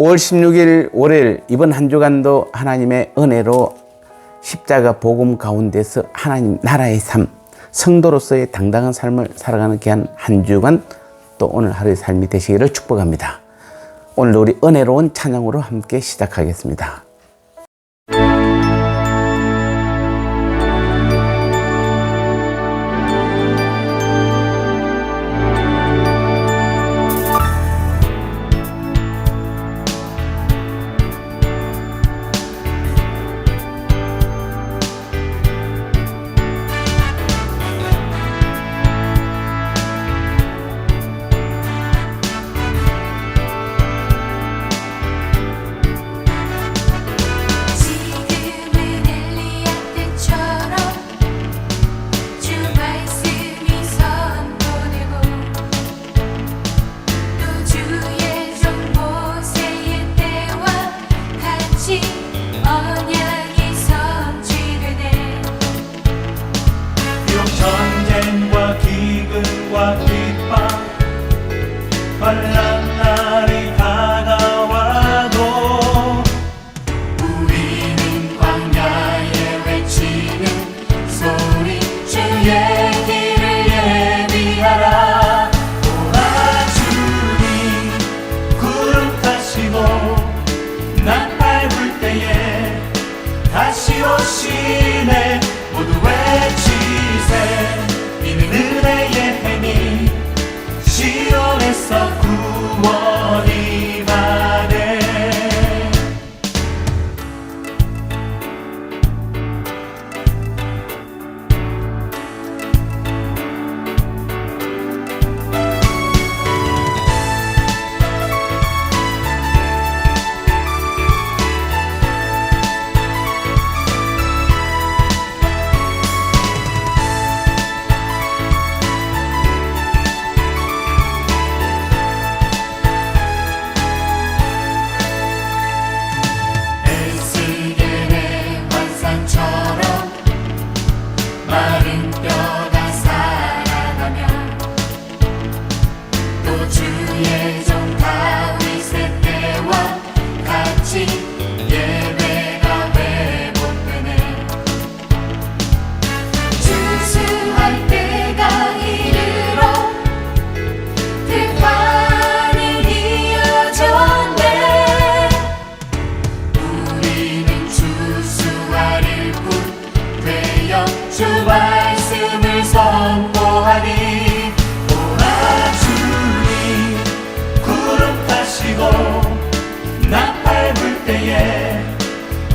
5월 16일 월요일, 이번 한 주간도 하나님의 은혜로 십자가 복음 가운데서 하나님 나라의 삶, 성도로서의 당당한 삶을 살아가는 귀한 한 주간, 또 오늘 하루의 삶이 되시기를 축복합니다. 오늘도 우리 은혜로운 찬양으로 함께 시작하겠습니다.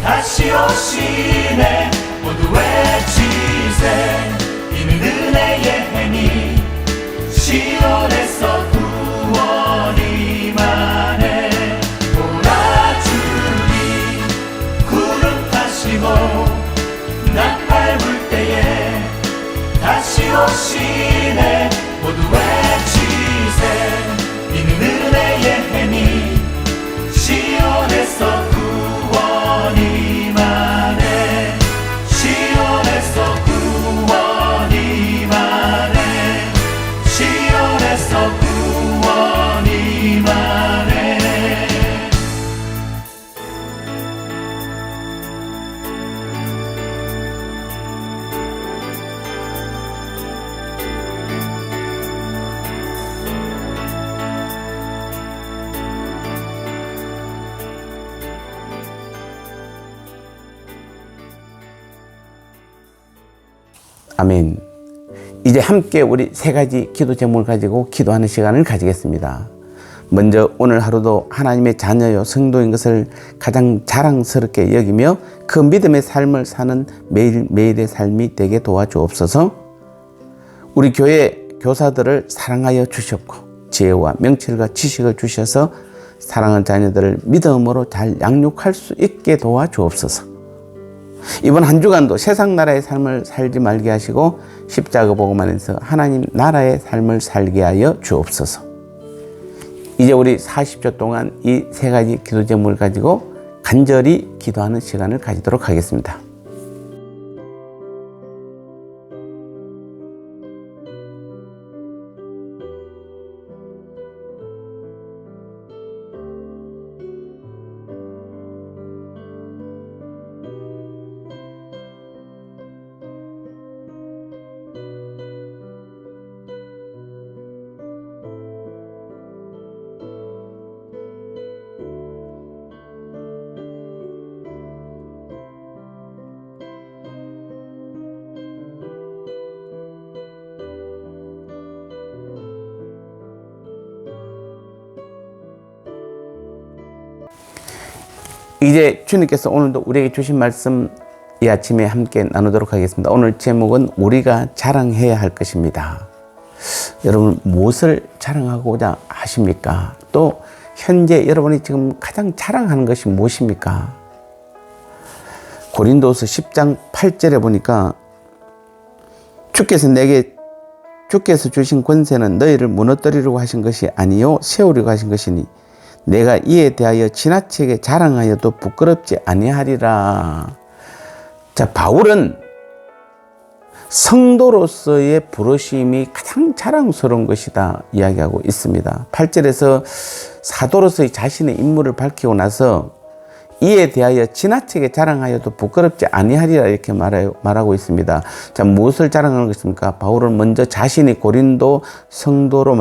다시 오시네. 모두 외치세. 이는 은혜의 해니 시온에서 구원이 많네. 오라 주님 구름 타시고 나팔 불 때에 다시 오시네. 모두 외치세. 이는 은혜의 해니 시온에서 구원이 많네. 시온에서 구원이 많네. 시온에서 구원이 많네. 아멘. 이제 함께 우리 세 가지 기도 제목을 가지고 기도하는 시간을 가지겠습니다. 먼저 오늘 하루도 하나님의 자녀요 성도인 것을 가장 자랑스럽게 여기며 그 믿음의 삶을 사는 매일매일의 삶이 되게 도와주옵소서. 우리 교회 교사들을 사랑하여 주셨고 지혜와 명철과 지식을 주셔서 사랑하는 자녀들을 믿음으로 잘 양육할 수 있게 도와주옵소서. 이번 한 주간도 세상 나라의 삶을 살지 말게 하시고 십자가 복음 안에서 하나님 나라의 삶을 살게 하여 주옵소서. 이제 우리 40초 동안 이 세 가지 기도 제목을 가지고 간절히 기도하는 시간을 가지도록 하겠습니다. 이제 주님께서 오늘도 우리에게 주신 말씀 이 아침에 함께 나누도록 하겠습니다. 오늘 제목은 우리가 자랑해야 할 것입니다. 여러분 무엇을 자랑하고자 하십니까? 또 현재 여러분이 지금 가장 자랑하는 것이 무엇입니까? 고린도서 10장 8절에 보니까 주께서 주신 권세는 너희를 무너뜨리려고 하신 것이 아니요 세우려고 하신 것이니 내가 이에 대하여 지나치게 자랑하여도 부끄럽지 아니하리라. 자, 바울은 성도로서의 부르심이 가장 자랑스러운 것이다 이야기하고 있습니다. 8절에서 사도로서의 자신의 인물을 밝히고 나서 이에 대하여 지나치게 자랑하여도 부끄럽지 아니하리라 이렇게 말하고 있습니다. 자, 무엇을 자랑하는 것입니까? 바울은 먼저 자신이 고린도 성도로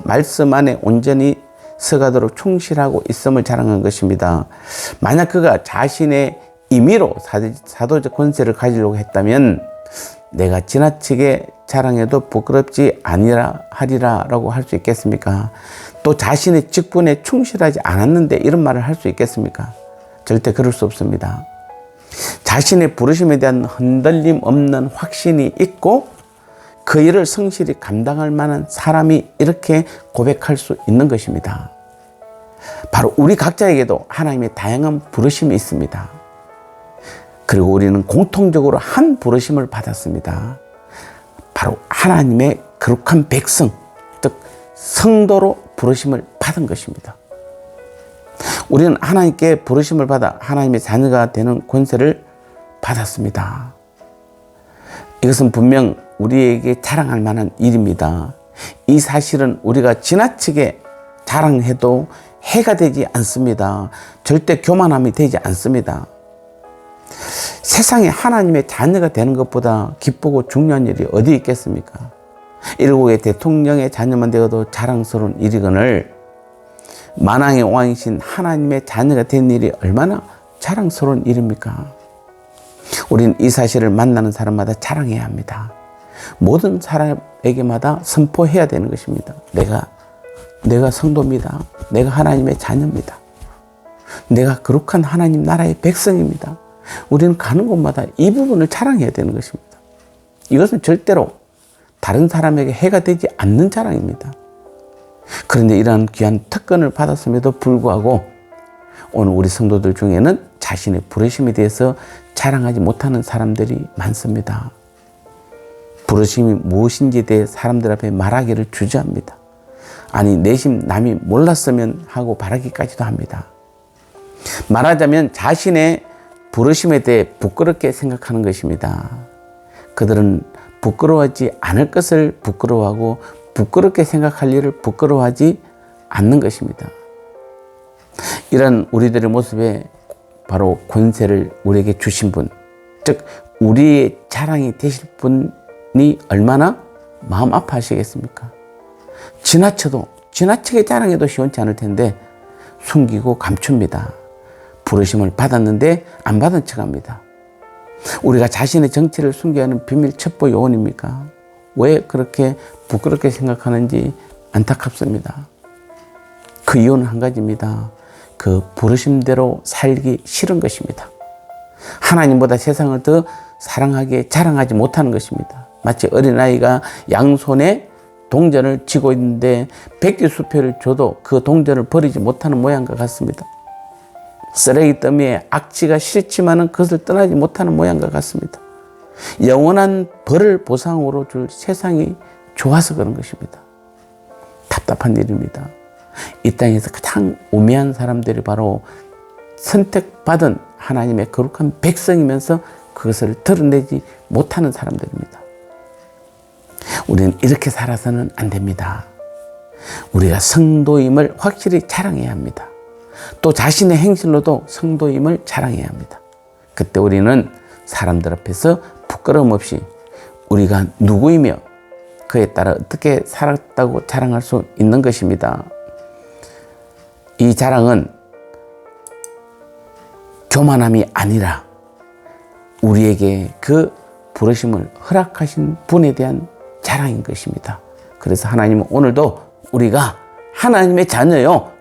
말씀 안에 온전히 서가도록 충실하고 있음을 자랑한 것입니다. 만약 그가 자신의 임의로 사도적 권세를 가지려고 했다면 내가 지나치게 자랑해도 부끄럽지 아니하리라 라고 할 수 있겠습니까? 또 자신의 직분에 충실하지 않았는데 이런 말을 할 수 있겠습니까? 절대 그럴 수 없습니다. 자신의 부르심에 대한 흔들림 없는 확신이 있고 그 일을 성실히 감당할 만한 사람이 이렇게 고백할 수 있는 것입니다. 바로 우리 각자에게도 하나님의 다양한 부르심이 있습니다. 그리고 우리는 공통적으로 한 부르심을 받았습니다. 바로 하나님의 거룩한 백성, 즉 성도로 부르심을 받은 것입니다. 우리는 하나님께 부르심을 받아 하나님의 자녀가 되는 권세를 받았습니다. 이것은 분명 우리에게 자랑할 만한 일입니다. 이 사실은 우리가 지나치게 자랑해도 해가 되지 않습니다. 절대 교만함이 되지 않습니다. 세상에 하나님의 자녀가 되는 것보다 기쁘고 중요한 일이 어디 있겠습니까? 일국의 대통령의 자녀만 되어도 자랑스러운 일이거늘 만왕의 왕이신 하나님의 자녀가 된 일이 얼마나 자랑스러운 일입니까? 우리는 이 사실을 만나는 사람마다 자랑해야 합니다. 모든 사람에게마다 선포해야 되는 것입니다. 내가 성도입니다. 내가 하나님의 자녀입니다. 내가 거룩한 하나님 나라의 백성입니다. 우리는 가는 곳마다 이 부분을 자랑해야 되는 것입니다. 이것은 절대로 다른 사람에게 해가 되지 않는 자랑입니다. 그런데 이러한 귀한 특권을 받았음에도 불구하고 오늘 우리 성도들 중에는 자신의 부르심에 대해서 자랑하지 못하는 사람들이 많습니다. 부르심이 무엇인지에 대해 사람들 앞에 말하기를 주저합니다. 아니 내심 남이 몰랐으면 하고 바라기까지도 합니다. 말하자면 자신의 부르심에 대해 부끄럽게 생각하는 것입니다. 그들은 부끄러워하지 않을 것을 부끄러워하고 부끄럽게 생각할 일을 부끄러워하지 않는 것입니다. 이런 우리들의 모습에 바로 권세를 우리에게 주신 분, 즉 우리의 자랑이 되실 분이 얼마나 마음 아파하시겠습니까? 지나치게 자랑해도 시원치 않을 텐데 숨기고 감춥니다. 부르심을 받았는데 안 받은 척합니다. 우리가 자신의 정체를 숨겨야 하는 비밀 첩보 요원입니까? 왜 그렇게 부끄럽게 생각하는지 안타깝습니다. 그 이유는 한 가지입니다. 그 부르심대로 살기 싫은 것입니다. 하나님보다 세상을 더 사랑하게 자랑하지 못하는 것입니다. 마치 어린아이가 양손에 동전을 쥐고 있는데 100개 수표를 줘도 그 동전을 버리지 못하는 모양과 같습니다. 쓰레기 더미에 악취가 싫지만은 그것을 떠나지 못하는 모양과 같습니다. 영원한 벌을 보상으로 줄 세상이 좋아서 그런 것입니다. 답답한 일입니다. 이 땅에서 가장 우매한 사람들이 바로 선택받은 하나님의 거룩한 백성이면서 그것을 드러내지 못하는 사람들입니다. 우리는 이렇게 살아서는 안 됩니다. 우리가 성도임을 확실히 자랑해야 합니다. 또 자신의 행실로도 성도임을 자랑해야 합니다. 그때 우리는 사람들 앞에서 부끄러움 없이 우리가 누구이며 그에 따라 어떻게 살았다고 자랑할 수 있는 것입니다. 이 자랑은 교만함이 아니라 우리에게 그 부르심을 허락하신 분에 대한 자랑인 것입니다. 그래서 하나님은 오늘도 우리가 하나님의 자녀요,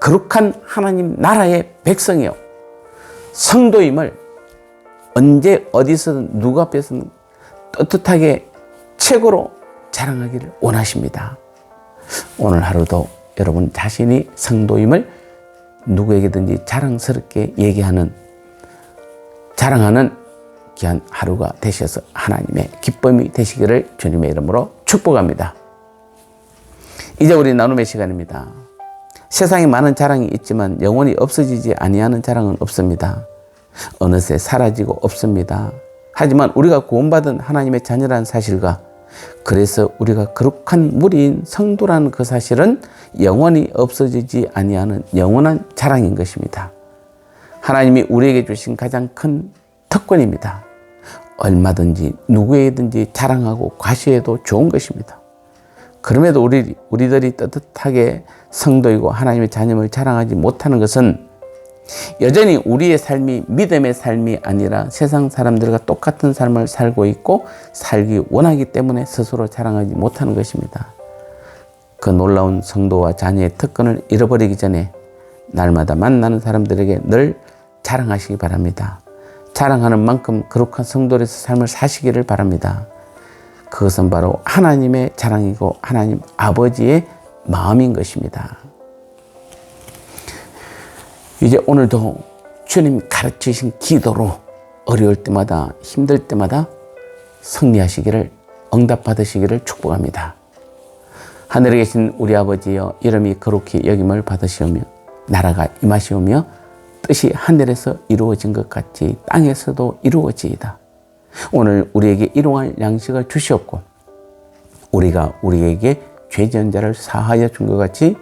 거룩한 하나님 나라의 백성이요 성도임을 언제 어디서든 누구 앞에서든 떳떳하게 최고로 자랑하기를 원하십니다. 오늘 하루도 여러분 자신이 성도임을 누구에게든지 자랑스럽게 얘기하는 자랑하는 귀한 하루가 되셔서 하나님의 기쁨이 되시기를 주님의 이름으로 축복합니다. 이제 우리 나눔의 시간입니다. 세상에 많은 자랑이 있지만 영원히 없어지지 아니하는 자랑은 없습니다. 어느새 사라지고 없습니다. 하지만 우리가 구원받은 하나님의 자녀라는 사실과 그래서 우리가 거룩한 무리인 성도라는 그 사실은 영원히 없어지지 아니하는 영원한 자랑인 것입니다. 하나님이 우리에게 주신 가장 큰 특권입니다. 얼마든지 누구에게든지 자랑하고 과시해도 좋은 것입니다. 그럼에도 우리들이 떳떳하게 성도이고 하나님의 자녀임을 자랑하지 못하는 것은 여전히 우리의 삶이 믿음의 삶이 아니라 세상 사람들과 똑같은 삶을 살고 있고 살기 원하기 때문에 스스로 자랑하지 못하는 것입니다. 그 놀라운 성도와 자녀의 특권을 잃어버리기 전에 날마다 만나는 사람들에게 늘 자랑하시기 바랍니다. 자랑하는 만큼 거룩한 성도로서 삶을 사시기를 바랍니다. 그것은 바로 하나님의 자랑이고 하나님 아버지의 마음인 것입니다. 이제 오늘도 주님 가르치신 기도로 어려울 때마다 힘들 때마다 승리하시기를 응답받으시기를 축복합니다. 하늘에 계신 우리 아버지여 이름이 거룩히 여김을 받으시오며 나라가 임하시오며 뜻이 하늘에서 이루어진 것 같이 땅에서도 이루어지이다. 오늘 우리에게 일용할 양식을 주시옵고 우리가 우리에게 죄 지은 자를 사하여 준 것 같이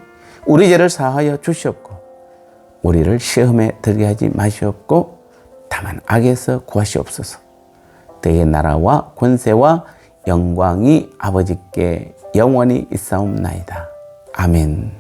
우리 죄를 사하여 주시옵고 우리를 시험에 들게 하지 마시옵고 다만 악에서 구하시옵소서. 때의 나라와 권세와 영광이 아버지께 영원히 있사옵나이다. 아멘.